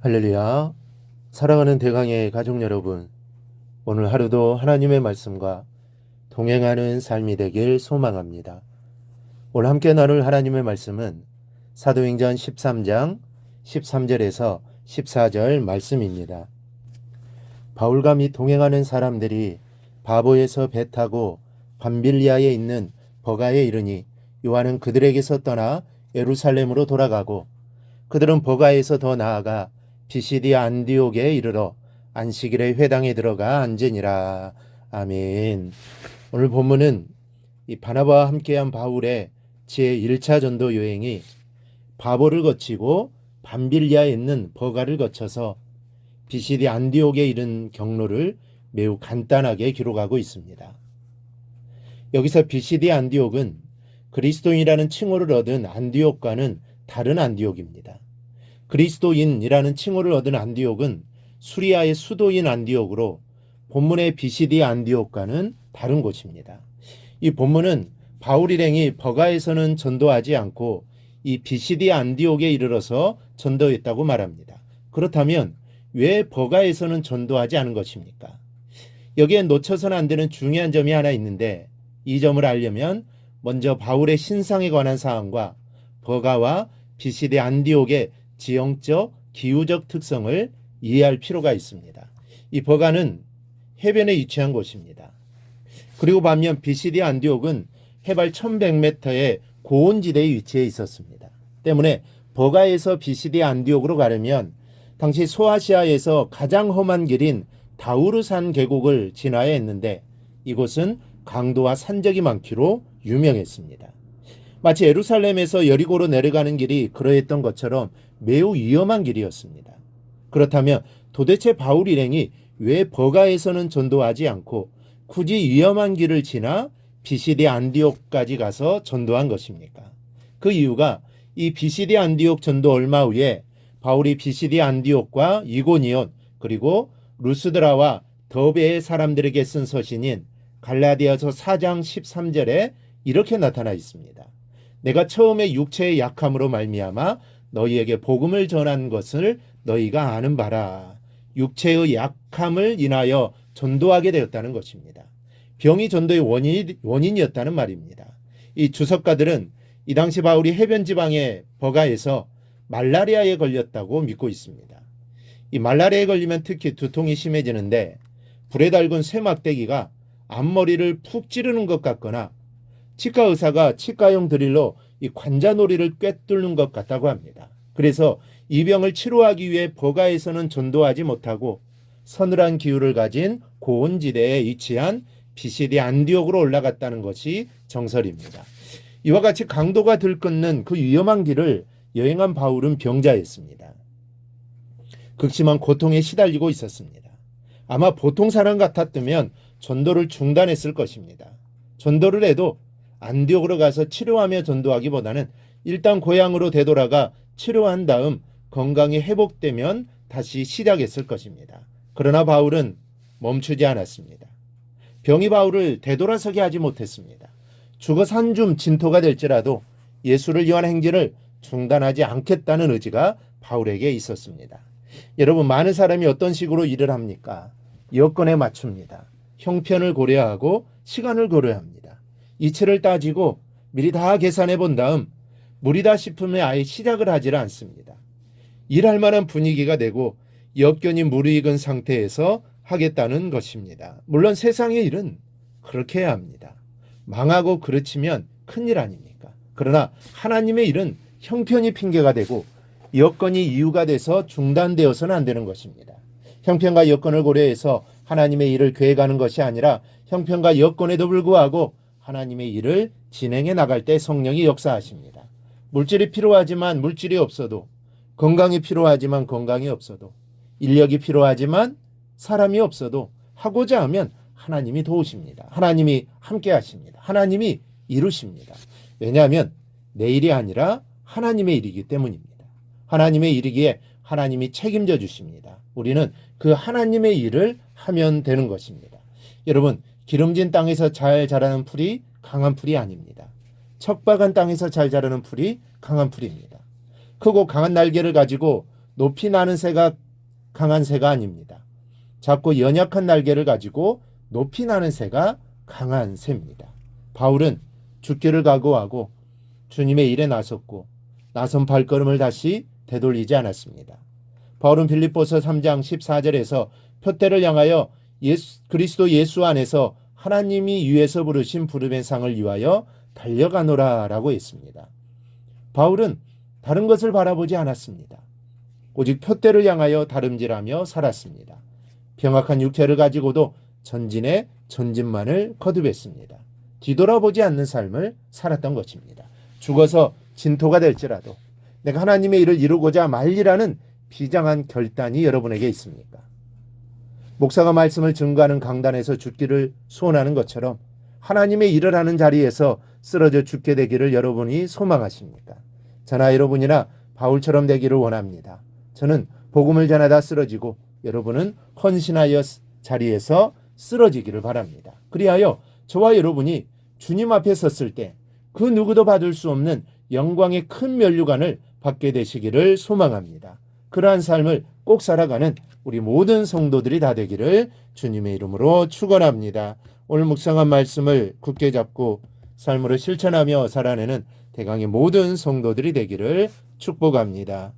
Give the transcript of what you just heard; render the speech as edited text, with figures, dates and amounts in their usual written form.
할렐루야. 사랑하는 대강의 가족 여러분, 오늘 하루도 하나님의 말씀과 동행하는 삶이 되길 소망합니다. 오늘 함께 나눌 하나님의 말씀은 사도행전 13장 13절에서 14절 말씀입니다. 바울과 및 동행하는 사람들이 바보에서 배 타고 밤빌리아에 있는 버가에 이르니 요한은 그들에게서 떠나 예루살렘으로 돌아가고 그들은 버가에서 더 나아가 비시디 안디옥에 이르러 안식일에 회당에 들어가 앉으니라. 아멘. 오늘 본문은 이 바나바와 함께한 바울의 제1차 전도 여행이 바보를 거치고 밤빌리아에 있는 버가를 거쳐서 비시디 안디옥에 이른 경로를 매우 간단하게 기록하고 있습니다. 여기서 비시디 안디옥은 그리스도인이라는 칭호를 얻은 안디옥과는 다른 안디옥입니다. 그리스도인이라는 칭호를 얻은 안디옥은 수리아의 수도인 안디옥으로 본문의 비시디 안디옥과는 다른 곳입니다. 이 본문은 바울 일행이 버가에서는 전도하지 않고 이 비시디 안디옥에 이르러서 전도했다고 말합니다. 그렇다면 왜 버가에서는 전도하지 않은 것입니까? 여기에 놓쳐서는 안 되는 중요한 점이 하나 있는데 이 점을 알려면 먼저 바울의 신상에 관한 사항과 버가와 비시디 안디옥의 지형적, 기후적 특성을 이해할 필요가 있습니다. 이 버가는 해변에 위치한 곳입니다. 그리고 반면 비시디 안디옥은 해발 1100m의 고온지대에 위치해 있었습니다. 때문에 버가에서 비시디 안디옥으로 가려면 당시 소아시아에서 가장 험한 길인 다우르산 계곡을 지나야 했는데 이곳은 강도와 산적이 많기로 유명했습니다. 마치 예루살렘에서 여리고로 내려가는 길이 그러했던 것처럼 매우 위험한 길이었습니다. 그렇다면 도대체 바울 일행이 왜 버가에서는 전도하지 않고 굳이 위험한 길을 지나 비시디 안디옥까지 가서 전도한 것입니까? 그 이유가 이 비시디 안디옥 전도 얼마 후에 바울이 비시디 안디옥과 이고니온 그리고 루스드라와 더베의 사람들에게 쓴 서신인 갈라디아서 4장 13절에 이렇게 나타나 있습니다. 내가 처음에 육체의 약함으로 말미암아 너희에게 복음을 전한 것을 너희가 아는 바라. 육체의 약함을 인하여 전도하게 되었다는 것입니다. 병이 전도의 원인이었다는 말입니다. 이 주석가들은 이 당시 바울이 해변 지방의 버가에서 말라리아에 걸렸다고 믿고 있습니다. 이 말라리아에 걸리면 특히 두통이 심해지는데 불에 달군 쇠막대기가 앞머리를 푹 찌르는 것 같거나 치과 의사가 치과용 드릴로 이 관자놀이를 꿰뚫는 것 같다고 합니다. 그래서 이 병을 치료하기 위해 버가에서는 전도하지 못하고 서늘한 기후를 가진 고온지대에 위치한 비시디 안디옥으로 올라갔다는 것이 정설입니다. 이와 같이 강도가 들끓는 그 위험한 길을 여행한 바울은 병자였습니다. 극심한 고통에 시달리고 있었습니다. 아마 보통 사람 같았다면 전도를 중단했을 것입니다. 전도를 해도 안디옥으로 가서 치료하며 전도하기보다는 일단 고향으로 되돌아가 치료한 다음 건강이 회복되면 다시 시작했을 것입니다. 그러나 바울은 멈추지 않았습니다. 병이 바울을 되돌아서게 하지 못했습니다. 죽어 산 줌 진토가 될지라도 예수를 위한 행진을 중단하지 않겠다는 의지가 바울에게 있었습니다. 여러분, 많은 사람이 어떤 식으로 일을 합니까? 여건에 맞춥니다. 형편을 고려하고 시간을 고려합니다. 이치를 따지고 미리 다 계산해 본 다음 무리다 싶으면 아예 시작을 하질 않습니다. 일할 만한 분위기가 되고 여건이 무르익은 상태에서 하겠다는 것입니다. 물론 세상의 일은 그렇게 해야 합니다. 망하고 그르치면 큰일 아닙니까? 그러나 하나님의 일은 형편이 핑계가 되고 여건이 이유가 돼서 중단되어서는 안 되는 것입니다. 형편과 여건을 고려해서 하나님의 일을 계획하는 것이 아니라 형편과 여건에도 불구하고 하나님의 일을 진행해 나갈 때 성령이 역사하십니다. 물질이 필요하지만 물질이 없어도, 건강이 필요하지만 건강이 없어도, 인력이 필요하지만 사람이 없어도 하고자 하면 하나님이 도우십니다. 하나님이 함께 하십니다. 하나님이 이루십니다. 왜냐하면 내 일이 아니라 하나님의 일이기 때문입니다. 하나님의 일이기에 하나님이 책임져 주십니다. 우리는 그 하나님의 일을 하면 되는 것입니다. 여러분, 기름진 땅에서 잘 자라는 풀이 강한 풀이 아닙니다. 척박한 땅에서 잘 자라는 풀이 강한 풀입니다. 크고 강한 날개를 가지고 높이 나는 새가 강한 새가 아닙니다. 작고 연약한 날개를 가지고 높이 나는 새가 강한 새입니다. 바울은 죽기를 각오하고 주님의 일에 나섰고 나선 발걸음을 다시 되돌리지 않았습니다. 바울은 빌립보서 3장 14절에서 표대를 향하여 그리스도 예수 안에서 하나님이 위에서 부르신 부름의 상을 위하여 달려가노라 라고 했습니다. 바울은 다른 것을 바라보지 않았습니다. 오직 표대를 향하여 다름질하며 살았습니다. 병악한 육체를 가지고도 전진의 전진만을 거듭했습니다. 뒤돌아보지 않는 삶을 살았던 것입니다. 죽어서 진토가 될지라도 내가 하나님의 일을 이루고자 말리라는 비장한 결단이 여러분에게 있습니까? 목사가 말씀을 증거하는 강단에서 죽기를 소원하는 것처럼 하나님의 일을 하는 자리에서 쓰러져 죽게 되기를 여러분이 소망하십니까? 저나 여러분이나 바울처럼 되기를 원합니다. 저는 복음을 전하다 쓰러지고 여러분은 헌신하여 자리에서 쓰러지기를 바랍니다. 그리하여 저와 여러분이 주님 앞에 섰을 때 그 누구도 받을 수 없는 영광의 큰 면류관을 받게 되시기를 소망합니다. 그러한 삶을 꼭 살아가는 우리 모든 성도들이 다 되기를 주님의 이름으로 축원합니다. 오늘 묵상한 말씀을 굳게 잡고 삶으로 실천하며 살아내는 대강의 모든 성도들이 되기를 축복합니다.